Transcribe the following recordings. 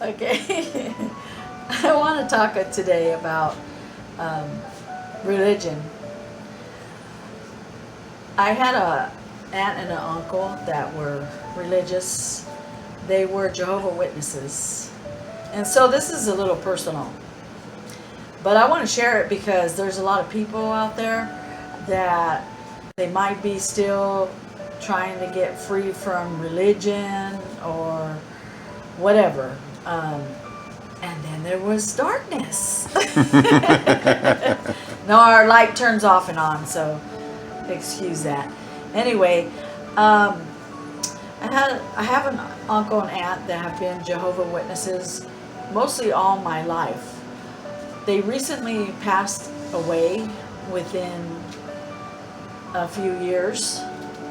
Okay. I want to talk today about um, religion. I had a aunt and an uncle that were religious. They were Jehovah Witnesses. And so this is a little personal. But I want to share it because there's a lot of people out there that they might be still trying to get free from religion or whatever. And then there was darkness. No, our light turns off and on, so excuse that. Anyway, I have an uncle and aunt that have been Jehovah Witnesses mostly all my life. They recently passed away within a few years.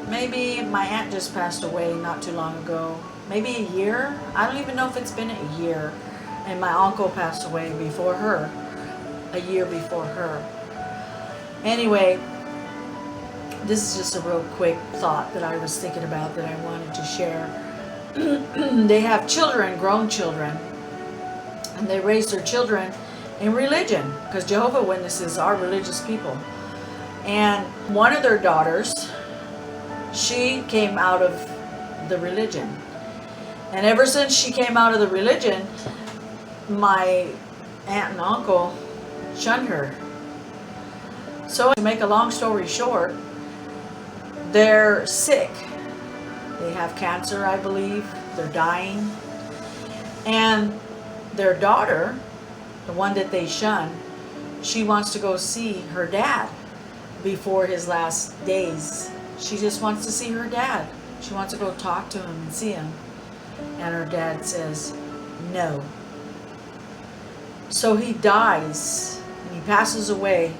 Maybe my aunt just passed away not too long ago. Maybe a year. I don't even know if it's been a year. And my uncle passed away before her, a year before her. Anyway, this is just a real quick thought that I was thinking about that I wanted to share. They have children, grown children, and they raise their children in religion because Jehovah Witnesses are religious people. And one of their daughters, she came out of the religion. And ever since she came out of the religion, my aunt and uncle shunned her. So to make a long story short, they're sick. They have cancer, I believe. They're dying. And their daughter, the one that they shun, she wants to go see her dad before his last days. She just wants to see her dad. She wants to go talk to him and see him. And her dad says, no. So he dies and he passes away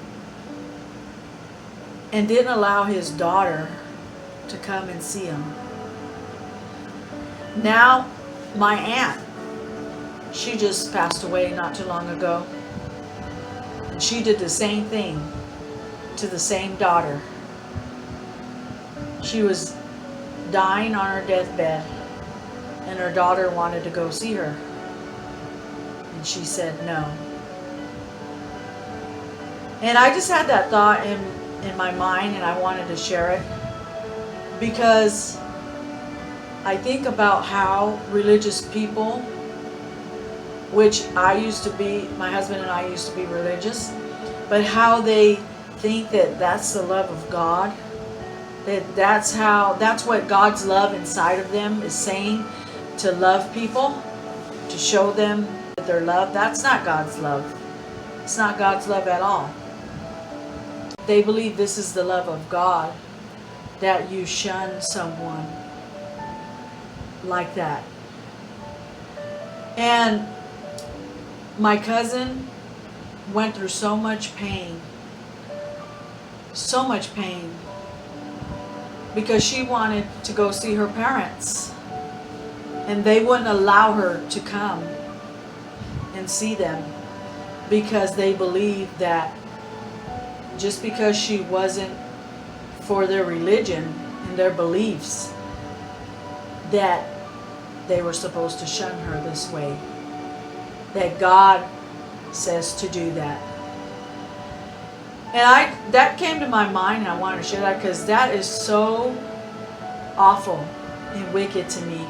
and didn't allow his daughter to come and see him. Now, my aunt, she just passed away not too long ago. And she did the same thing to the same daughter. She was dying on her deathbed, and her daughter wanted to go see her. And she said no. And I just had that thought in my mind, and I wanted to share it because I think about how religious people, which I used to be, my husband and I used to be religious, but how they think that that's the love of God, that's what God's love inside of them is saying, to love people, to show them that they're loved. That's not God's love. It's not God's love at all. They believe this is the love of God, that you shun someone like that. And my cousin went through so much pain, because she wanted to go see her parents, and they wouldn't allow her to come and see them because they believed that just because she wasn't for their religion and their beliefs, that they were supposed to shun her this way. That God says to do that. And that came to my mind, and I wanted to share that because that is so awful and wicked to me.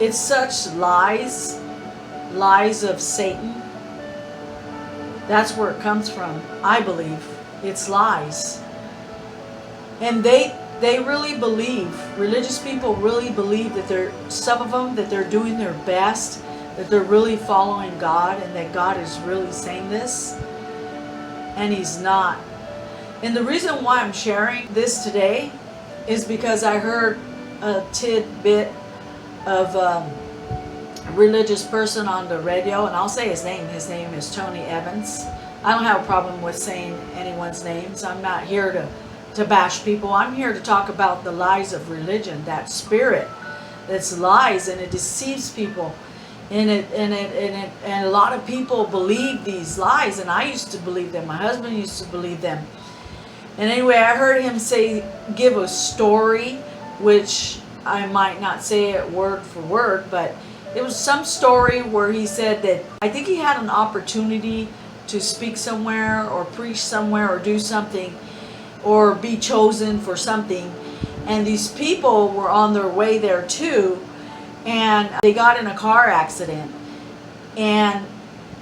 It's such lies of Satan. That's where it comes from, I believe. It's lies. And they really believe, religious people really believe that some of them, that they're doing their best, that they're really following God, and that God is really saying this, and He's not. And the reason why I'm sharing this today is because I heard a tidbit of a religious person on the radio, and I'll say his name. His name is Tony Evans. I don't have a problem with saying anyone's names. I'm not here to bash people. I'm here to talk about the lies of religion, that spirit that's lies, and it deceives people. And a lot of people believe these lies, and I used to believe them. My husband used to believe them. And anyway, I heard him give a story, which I might not say it word for word, but it was some story where he said that I think he had an opportunity to speak somewhere or preach somewhere or do something or be chosen for something, and these people were on their way there too, and they got in a car accident, and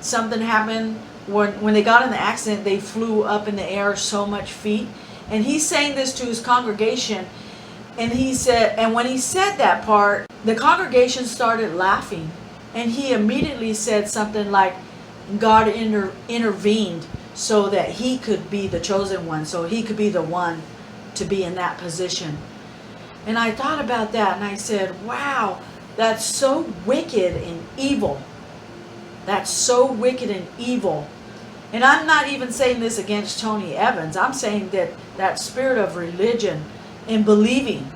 something happened. When they got in the accident, they flew up in the air so much feet, and he's saying this to his congregation, and he said, and when he said that part, the congregation started laughing, and he immediately said something like God intervened so that he could be the chosen one, so he could be the one to be in that position. And I thought about that, and I said, wow, that's so wicked and evil. That's so wicked and evil. And I'm not even saying this against Tony Evans. I'm saying that that spirit of religion and believing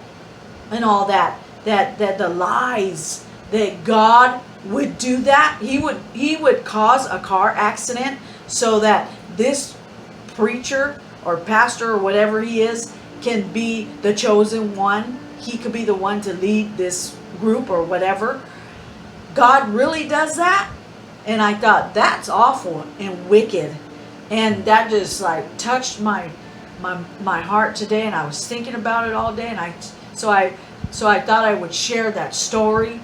and all that the lies that God would do that. He would cause a car accident so that this preacher or pastor or whatever he is can be the chosen one. He could be the one to lead this group or whatever. God really does that? And I thought, that's awful and wicked. And that just like touched my heart today, and I was thinking about it all day, and so I thought I would share that story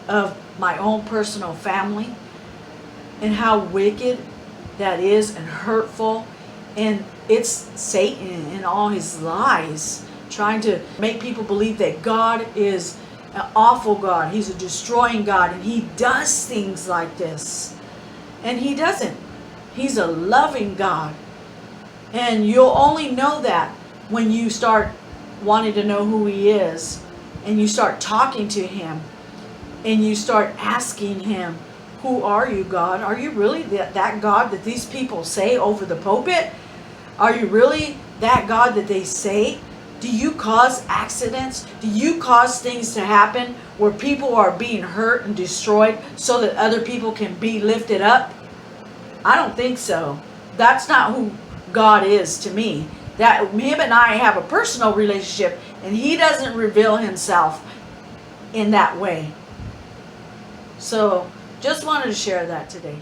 of my own personal family and how wicked that is and hurtful. And it's Satan and all his lies trying to make people believe that God is an awful God. He's a destroying God, and he does things like this. And he doesn't. He's a loving God. And you'll only know that when you start wanting to know who he is, and you start talking to him, and you start asking him, who are you, God? Are you really that God that these people say over the pulpit? Are you really that God that they say? Do you cause accidents? Do you cause things to happen where people are being hurt and destroyed so that other people can be lifted up? I don't think so. That's not who God is to me. That him and I have a personal relationship, and he doesn't reveal himself in that way. So just wanted to share that today.